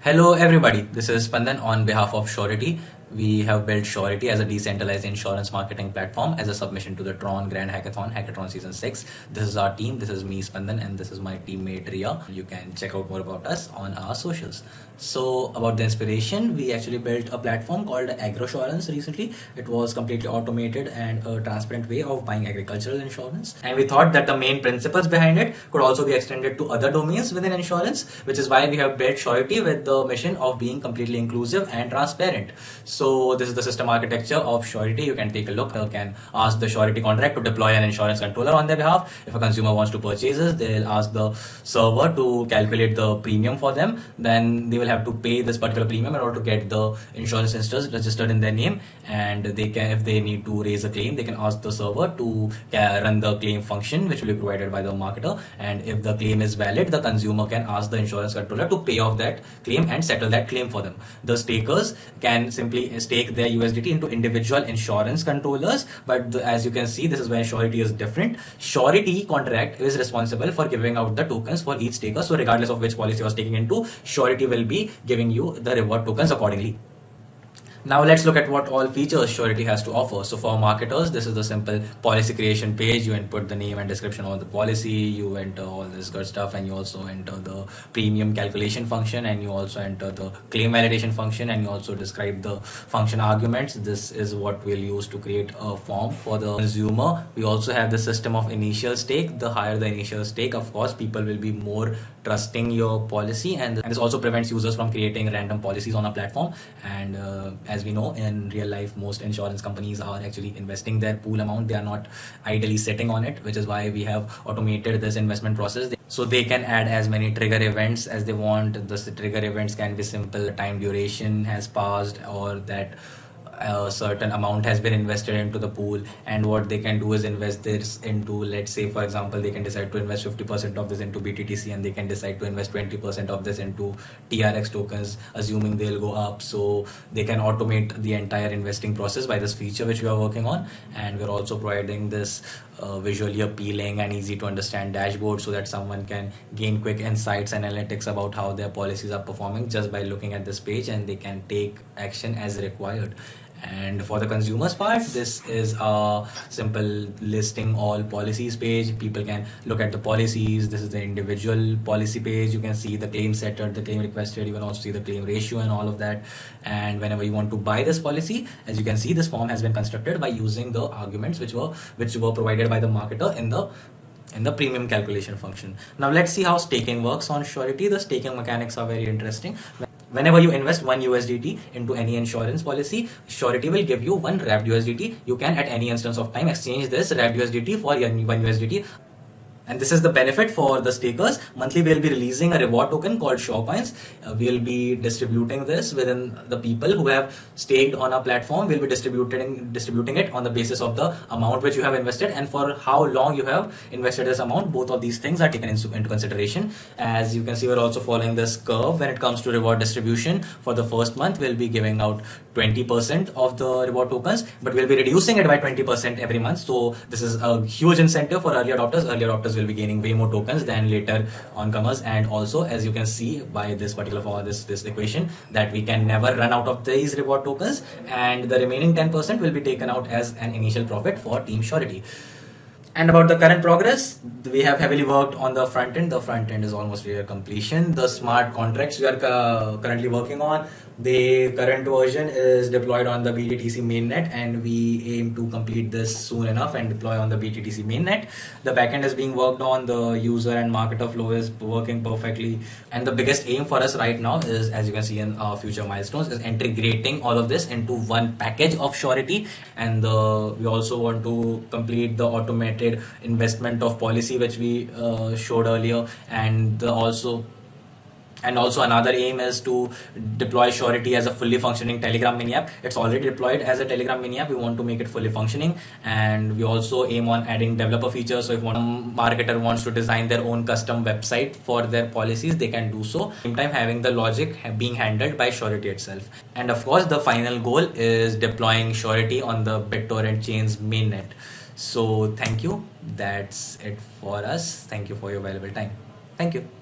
Hello everybody, this is Spandan on behalf of Surity. We have built Surity as a decentralized insurance marketing platform as a submission to the Tron Grand Hackathon, Hackathon Season 6. This is our team, this is me Spandan, and this is my teammate Ria. You can check out more about us on our socials. So about the inspiration, we actually built a platform called AgroSurance recently. It was completely automated and a transparent way of buying agricultural insurance. And we thought that the main principles behind it could also be extended to other domains within insurance, which is why we have built Surity with the mission of being completely inclusive and transparent. So this is the system architecture of Surity. You can take a look. You can ask the Surity contract to deploy an insurance controller on their behalf. If a consumer wants to purchase this, they'll ask the server to calculate the premium for them. Then they will have to pay this particular premium in order to get the insurance instance registered in their name. And they can, if they need to raise a claim, they can ask the server to run the claim function, which will be provided by the marketer. And if the claim is valid, the consumer can ask the insurance controller to pay off that claim and settle that claim for them. The stakers can simply stake their USDT into individual insurance controllers, but as you can see, this is where Surity is different. Surity contract is responsible for giving out the tokens for each staker. So regardless of which policy you're staking into, Surity will be giving you the reward tokens accordingly. Now let's look at what all features Surity has to offer. So for marketers, this is the simple policy creation page. You input the name and description of the policy, you enter all this good stuff, and you also enter the premium calculation function, and you also enter the claim validation function, and you also describe the function arguments. This is what we'll use to create a form for the consumer. We also have the system of initial stake. The higher the initial stake, of course, people will be more trusting your policy, and this also prevents users from creating random policies on a platform. And as we know, in real life, most insurance companies are actually investing their pool amount. They are not idly sitting on it, which is why we have automated this investment process. So they can add as many trigger events as they want. The trigger events can be simple, time duration has passed, or that a certain amount has been invested into the pool, and what they can do is invest this into, let's say for example, they can decide to invest 50% of this into BTTC, and they can decide to invest 20% of this into TRX tokens, assuming they'll go up. So they can automate the entire investing process by this feature which we are working on. And we're also providing this visually appealing and easy to understand dashboard, so that someone can gain quick insights and analytics about how their policies are performing just by looking at this page, and they can take action as required. And for the consumers part, this is a simple listing all policies page. People can look at the policies. This is the individual policy page. You can see the claim settled, the claim requested. You can also see the claim ratio and all of that. And whenever you want to buy this policy, as you can see, this form has been constructed by using the arguments which were provided by the marketer in the premium calculation function. Now let's see how staking works on Surity. The staking mechanics are very interesting. Whenever you invest 1 USDT into any insurance policy, Surity will give you 1 wrapped USDT. You can at any instance of time exchange this wrapped USDT for 1 USDT. And this is the benefit for the stakers. Monthly, we'll be releasing a reward token called Coins. We'll be distributing this within the people who have staked on our platform. We'll be distributing it on the basis of the amount which you have invested and for how long you have invested this amount. Both of these things are taken into consideration. As you can see, we're also following this curve when it comes to reward distribution. For the first month, we'll be giving out 20% of the reward tokens, but we'll be reducing it by 20% every month. So this is a huge incentive for early adopters. Early adopters will be gaining way more tokens than later oncomers. And also, as you can see by this particular this equation, that we can never run out of these reward tokens, and the remaining 10% will be taken out as an initial profit for Team Surity. And about the current progress, we have heavily worked on the front end. The front end is almost near completion. The smart contracts we are currently working on, the current version is deployed on the BTTC mainnet, and we aim to complete this soon enough and deploy on the BTTC mainnet. The backend is being worked on. The user and marketer flow is working perfectly. And the biggest aim for us right now is, as you can see in our future milestones, is integrating all of this into one package of Surity. And we also want to complete the automated investment of policy which we showed earlier, and also another aim is to deploy Surity as a fully functioning Telegram mini app. It's already deployed as a Telegram mini app. We want to make it fully functioning, and we also aim on adding developer features. So if one marketer wants to design their own custom website for their policies, they can do so. At the same time, having the logic being handled by Surity itself. And of course, the final goal is deploying Surity on the BitTorrent chain's mainnet. So thank you. That's it for us. Thank you for your valuable time. Thank you.